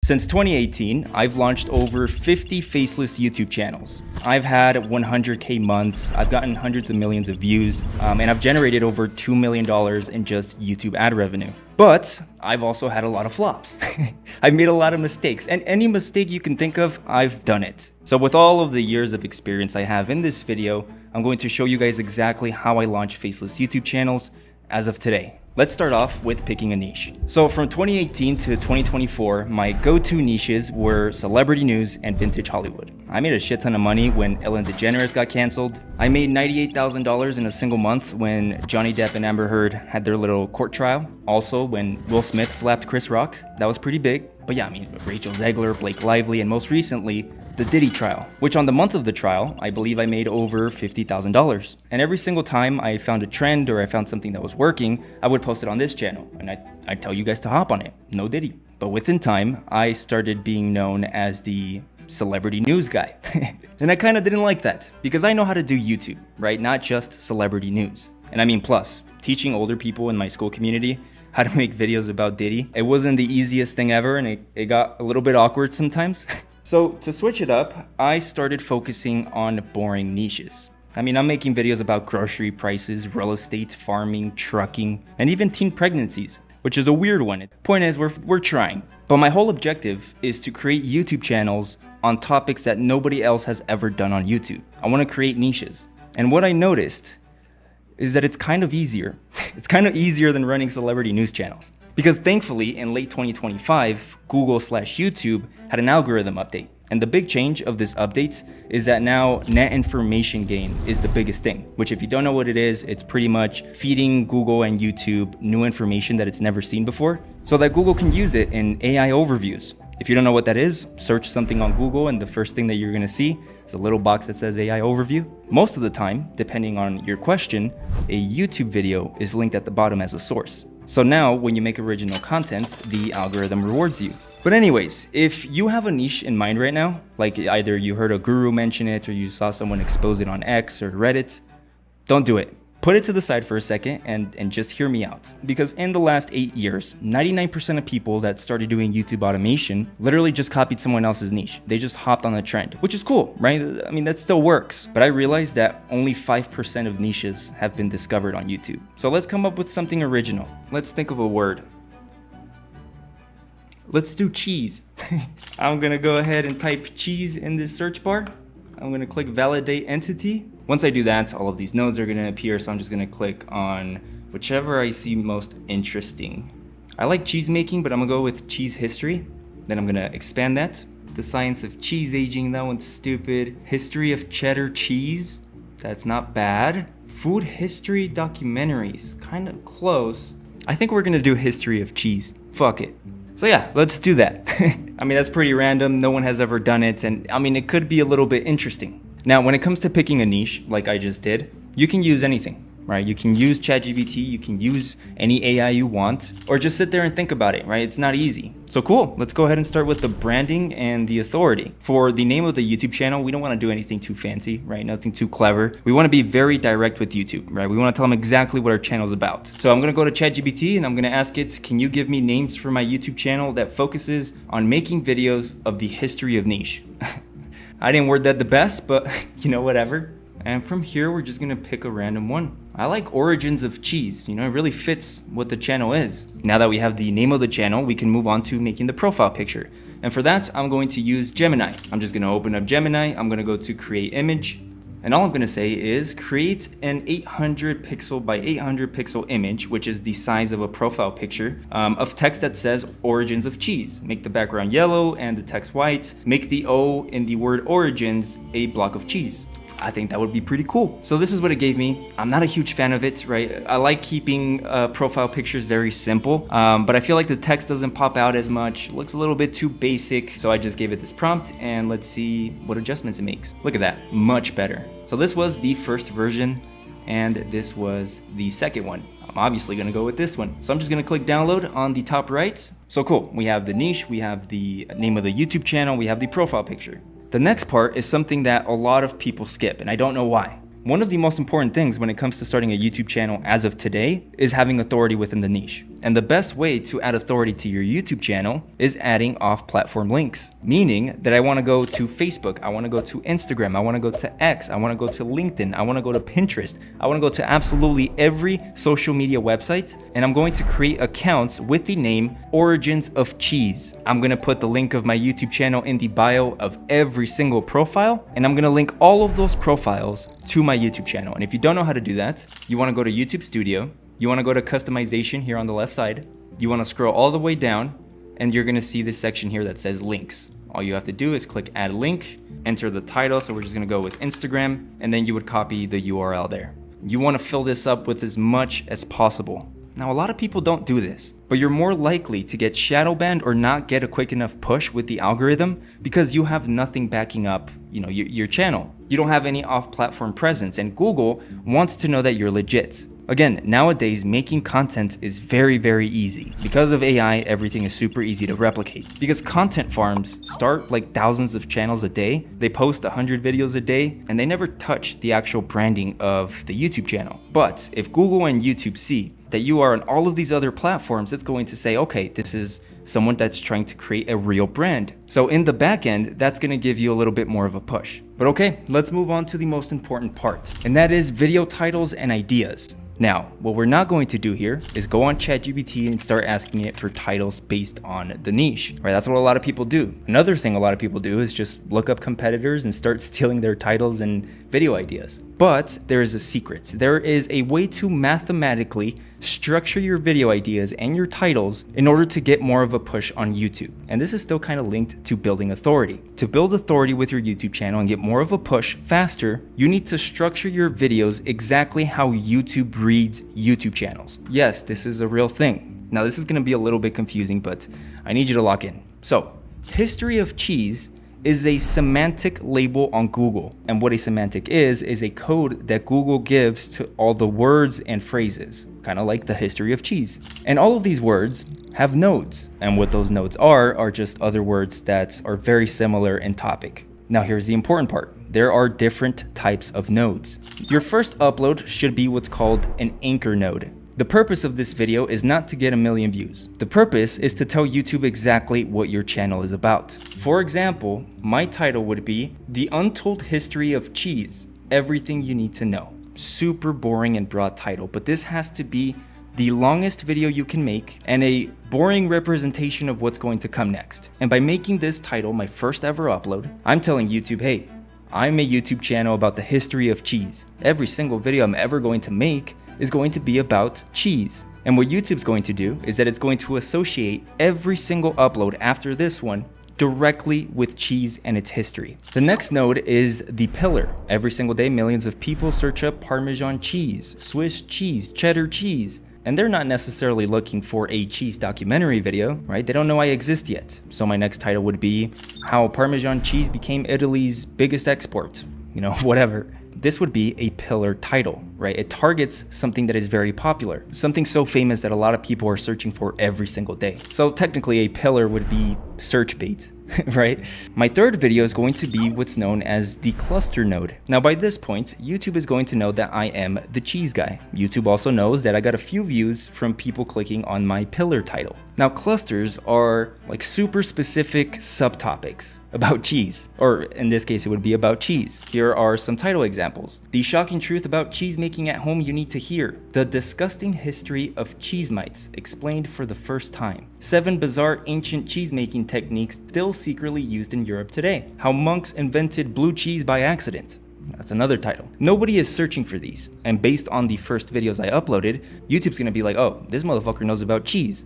Since 2018, I've launched over 50 faceless YouTube channels. I've had 100K months, I've gotten hundreds of millions of views, and I've generated over $2 million in just YouTube ad revenue. But I've also had a lot of flops. I've made a lot of mistakes, and any mistake you can think of, I've done it. So with all of the years of experience I have in this video, I'm going to show you guys exactly how I launch faceless YouTube channels as of today. Let's start off with picking a niche. So from 2018 to 2024, my go-to niches were celebrity news and vintage Hollywood. I made a shit ton of money when Ellen DeGeneres got canceled. I made $98,000 in a single month when Johnny Depp and Amber Heard had their little court trial. Also, when Will Smith slapped Chris Rock, that was pretty big. But yeah, I mean, Rachel Zegler, Blake Lively, and most recently, the Diddy trial, which on the month of the trial, I believe I made over $50,000. And every single time I found a trend or I found something that was working, I would post it on this channel and I'd tell you guys to hop on it. No Diddy. But within time, I started being known as the celebrity news guy. And I kind of didn't like that because I know how to do YouTube, right? Not just celebrity news. And I mean, plus, teaching older people in my school community how to make videos about Diddy, it wasn't the easiest thing ever and it got a little bit awkward sometimes. So to switch it up, I started focusing on boring niches. I mean, I'm making videos about grocery prices, real estate, farming, trucking, and even teen pregnancies, which is a weird one. Point is, we're trying. But my whole objective is to create YouTube channels on topics that nobody else has ever done on YouTube. I want to create niches. And what I noticed is that it's kind of easier. It's kind of easier than running celebrity news channels. Because thankfully, in late 2025, Google/YouTube had an algorithm update. And the big change of this update is that now net information gain is the biggest thing, which if you don't know what it is, it's pretty much feeding Google and YouTube new information that it's never seen before so that Google can use it in AI overviews. If you don't know what that is, search something on Google and the first thing that you're gonna see is a little box that says AI overview. Most of the time, depending on your question, a YouTube video is linked at the bottom as a source. So now when you make original content, the algorithm rewards you. But anyways, if you have a niche in mind right now, like either you heard a guru mention it or you saw someone expose it on X or Reddit, don't do it. Put it to the side for a second and just hear me out. Because in the last 8 years, 99% of people that started doing YouTube automation literally just copied someone else's niche. They just hopped on the trend, which is cool, right? I mean, that still works. But I realized that only 5% of niches have been discovered on YouTube. So let's come up with something original. Let's think of a word. Let's do cheese. I'm gonna go ahead and type cheese in this search bar. I'm gonna click validate entity. Once I do that, all of these nodes are gonna appear, so I'm just gonna click on whichever I see most interesting. I like cheese making, but I'm gonna go with cheese history. Then I'm gonna expand that. The science of cheese aging, that one's stupid. History of cheddar cheese, that's not bad. Food history documentaries, kind of close. I think we're gonna do history of cheese. Fuck it. So yeah, let's do that. I mean, that's pretty random. No one has ever done it. And I mean, it could be a little bit interesting. Now, when it comes to picking a niche, like I just did, you can use anything, right? You can use ChatGPT, you can use any AI you want, or just sit there and think about it, right? It's not easy. So cool, let's go ahead and start with the branding and the authority. For the name of the YouTube channel, we don't want to do anything too fancy, right? Nothing too clever. We want to be very direct with YouTube, right? We want to tell them exactly what our channel is about. So I'm going to go to ChatGPT and I'm going to ask it, can you give me names for my YouTube channel that focuses on making videos of the history of niche? I didn't word that the best, but you know, whatever. And from here, we're just gonna pick a random one. I like origins of cheese, you know, it really fits what the channel is. Now that we have the name of the channel, we can move on to making the profile picture. And for that, I'm going to use Gemini. I'm just gonna open up Gemini, I'm gonna go to create image. And all I'm gonna say is create an 800 pixel by 800 pixel image, which is the size of a profile picture, of text that says origins of cheese. Make the background yellow and the text white. Make the O in the word origins a block of cheese. I think that would be pretty cool. So this is what it gave me. I'm not a huge fan of it, right? I like keeping profile pictures very simple, but I feel like the text doesn't pop out as much. It looks a little bit too basic. So I just gave it this prompt and let's see what adjustments it makes. Look at that, much better. So this was the first version and this was the second one. I'm obviously gonna go with this one. So I'm just gonna click download on the top right. So cool, we have the niche, we have the name of the YouTube channel, we have the profile picture. The next part is something that a lot of people skip, and I don't know why. One of the most important things when it comes to starting a YouTube channel as of today is having authority within the niche. And the best way to add authority to your YouTube channel is adding off-platform links, meaning that I want to go to Facebook, I want to go to Instagram, I want to go to X, I want to go to LinkedIn, I want to go to Pinterest, I want to go to absolutely every social media website, and I'm going to create accounts with the name Origins of Cheese. I'm going to put the link of my YouTube channel in the bio of every single profile, and I'm going to link all of those profiles to my YouTube channel. And if you don't know how to do that, you want to go to YouTube Studio. You want to go to customization here on the left side. You want to scroll all the way down and you're going to see this section here that says links. All you have to do is click add link, enter the title. So we're just going to go with Instagram, and then you would copy the URL there. You want to fill this up with as much as possible. Now, a lot of people don't do this, but you're more likely to get shadow banned or not get a quick enough push with the algorithm because you have nothing backing up, your channel. You don't have any off-platform presence, and Google wants to know that you're legit. Again, nowadays, making content is very, very easy. Because of AI, everything is super easy to replicate. Because content farms start like thousands of channels a day, they post 100 videos a day, and they never touch the actual branding of the YouTube channel. But if Google and YouTube see that you are on all of these other platforms, it's going to say, okay, this is someone that's trying to create a real brand. So in the back end, that's going to give you a little bit more of a push. But okay, let's move on to the most important part, and that is video titles and ideas. Now, what we're not going to do here is go on ChatGPT and start asking it for titles based on the niche, right? That's what a lot of people do. Another thing a lot of people do is just look up competitors and start stealing their titles and video ideas. But there is a secret. There is a way to mathematically structure your video ideas and your titles in order to get more of a push on YouTube. And this is still kind of linked to building authority. To build authority with your YouTube channel and get more of a push faster, you need to structure your videos exactly how YouTube reads YouTube channels. Yes, this is a real thing. Now, this is going to be a little bit confusing, but I need you to lock in. So, history of cheese is a semantic label on Google. And what a semantic is a code that Google gives to all the words and phrases, kind of like the history of cheese. And all of these words have nodes. And what those nodes are just other words that are very similar in topic. Now, here's the important part. There are different types of nodes. Your first upload should be what's called an anchor node. The purpose of this video is not to get 1 million views. The purpose is to tell YouTube exactly what your channel is about. For example, my title would be The Untold History of Cheese, Everything You Need to Know. Super boring and broad title, but this has to be the longest video you can make and a boring representation of what's going to come next. And by making this title my first ever upload, I'm telling YouTube, hey, I'm a YouTube channel about the history of cheese. Every single video I'm ever going to make is going to be about cheese. And what YouTube's going to do is that it's going to associate every single upload after this one directly with cheese and its history. The next node is the pillar. Every single day, millions of people search up Parmesan cheese, Swiss cheese, cheddar cheese, and they're not necessarily looking for a cheese documentary video, right? They don't know I exist yet. So my next title would be How Parmesan Cheese Became Italy's Biggest Export, whatever. This would be a pillar title, right? It targets something that is very popular, something so famous that a lot of people are searching for every single day. So technically a pillar would be search bait, right? My third video is going to be what's known as the cluster node. Now, by this point, YouTube is going to know that I am the cheese guy. YouTube also knows that I got a few views from people clicking on my pillar title. Now, clusters are like super specific subtopics about cheese, or in this case, it would be about cheese. Here are some title examples. The shocking truth about cheese making at home you need to hear. The disgusting history of cheese mites explained for the first time. 7 bizarre ancient cheese making techniques still secretly used in Europe today. How monks invented blue cheese by accident. That's another title. Nobody is searching for these. And based on the first videos I uploaded, YouTube's gonna be like, oh, this motherfucker knows about cheese.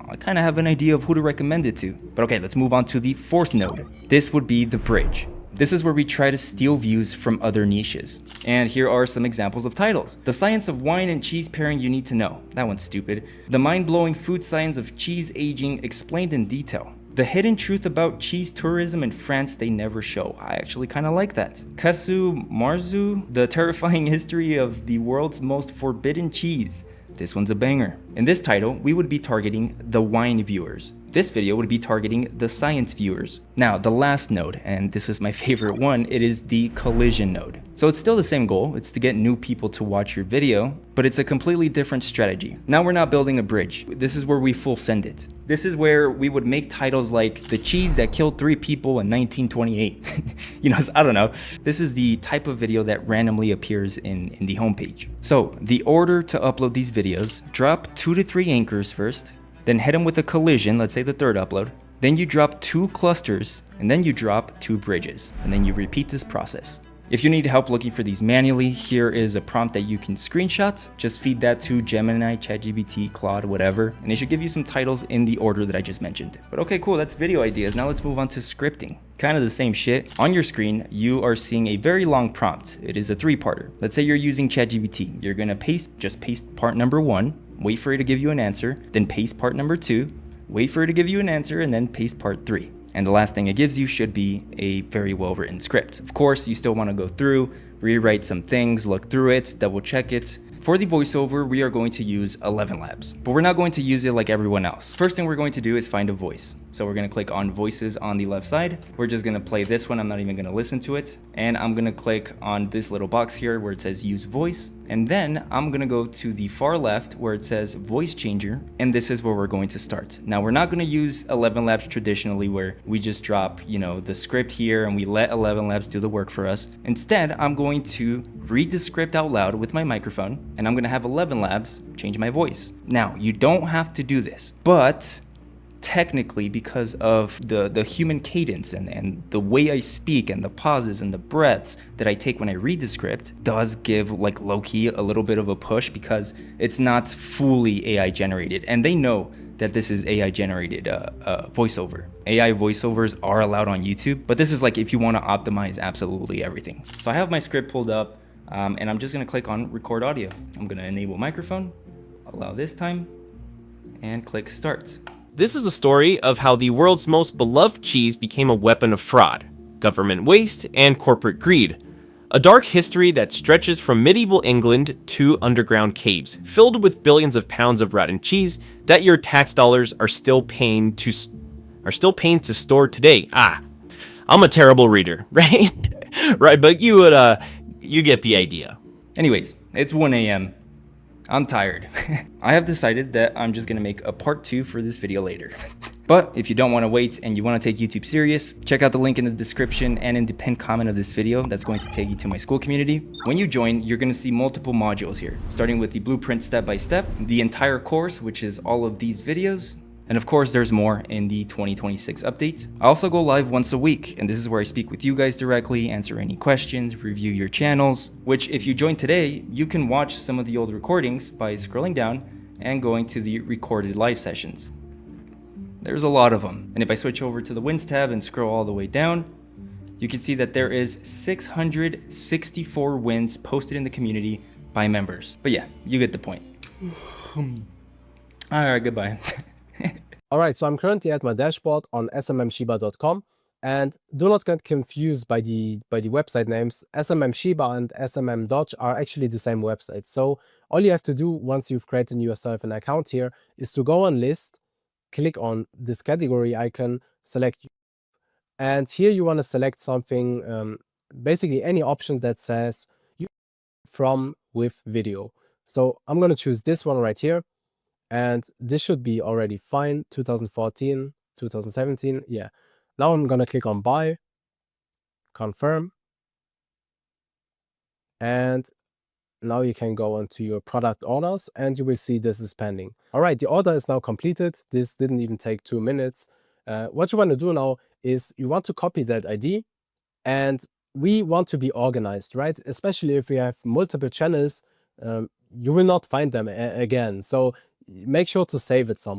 I kind of have an idea of who to recommend it to. But okay, let's move on to the fourth node. This would be the bridge. This is where we try to steal views from other niches. And here are some examples of titles. The science of wine and cheese pairing you need to know. That one's stupid. The mind-blowing food science of cheese aging explained in detail. The hidden truth about cheese tourism in France they never show. I actually kind of like that. Casu Marzu, the terrifying history of the world's most forbidden cheese. This one's a banger. In this title, we would be targeting the wine viewers. This video would be targeting the science viewers. Now, the last node, and this is my favorite one, it is the collision node. So it's still the same goal, it's to get new people to watch your video, but it's a completely different strategy. Now we're not building a bridge. This is where we full send it. This is where we would make titles like "The Cheese That Killed 3 People in 1928." I don't know. This is the type of video that randomly appears in the homepage. So the order to upload these videos, drop 2 to 3 anchors first, then hit them with a collision, let's say the third upload. Then you drop 2 clusters, and then you drop 2 bridges, and then you repeat this process. If you need help looking for these manually, here is a prompt that you can screenshot. Just feed that to Gemini, ChatGPT, Claude, whatever, and it should give you some titles in the order that I just mentioned. But okay, cool, that's video ideas. Now let's move on to scripting. Kind of the same shit. On your screen, you are seeing a very long prompt. It is a 3-parter. Let's say you're using ChatGPT. You're gonna paste part number 1, wait for it to give you an answer, then paste part number 2, wait for it to give you an answer, and then paste part 3. And the last thing it gives you should be a very well-written script. Of course, you still want to go through, rewrite some things, look through it, double check it. For the voiceover, we are going to use 11 Labs, but we're not going to use it like everyone else. First thing we're going to do is find a voice. So we're going to click on voices on the left side. We're just going to play this one. I'm not even going to listen to it. And I'm going to click on this little box here where it says use voice. And then I'm going to go to the far left where it says voice changer. And this is where we're going to start. Now we're not going to use 11 Labs traditionally where we just drop, the script here and we let 11 Labs do the work for us. Instead, I'm going to read the script out loud with my microphone, and I'm going to have 11 Labs change my voice. Now, you don't have to do this, but technically, because of the human cadence and the way I speak and the pauses and the breaths that I take when I read the script does give like low-key a little bit of a push because it's not fully AI generated, and they know that this is AI generated voiceover. AI voiceovers are allowed on YouTube, but this is like if you want to optimize absolutely everything. So I have my script pulled up, and I'm just gonna click on record audio. I'm gonna enable microphone, allow this time, and click start. This is a story of how the world's most beloved cheese became a weapon of fraud, government waste, and corporate greed. A dark history that stretches from medieval England to underground caves, filled with billions of pounds of rotten cheese that your tax dollars are still paying to store today. I'm a terrible reader, right? Right, but you get the idea. Anyways, it's 1 a.m. I'm tired. I have decided that I'm just gonna make a part 2 for this video later. But if you don't want to wait and you want to take YouTube serious, check out the link in the description and in the pinned comment of this video. That's going to take you to my school community. When you join, you're going to see multiple modules here, starting with the blueprint step-by-step, the entire course, which is all of these videos. And of course, there's more in the 2026 update. I also go live once a week, and this is where I speak with you guys directly, answer any questions, review your channels, which if you join today, you can watch some of the old recordings by scrolling down and going to the recorded live sessions. There's a lot of them. And if I switch over to the wins tab and scroll all the way down, you can see that there is 664 wins posted in the community by members. But yeah, you get the point. All right, goodbye. All right, so I'm currently at my dashboard on smmshiba.com, and do not get confused by the website names. SMM and SMM Dodge are actually the same website. So all you have to do once you've created yourself an account here is to go on list, click on this category icon, select, and here you want to select something, basically any option that says from with video. So I'm going to choose this one right here. And this should be already fine. 2014, 2017. Yeah. Now I'm going to click on buy, confirm. And now you can go onto your product orders and you will see this is pending. All right. The order is now completed. This didn't even take 2 minutes. What you want to do now is you want to copy that ID, and we want to be organized, right? Especially if we have multiple channels, you will not find them again. So make sure to save it somewhere.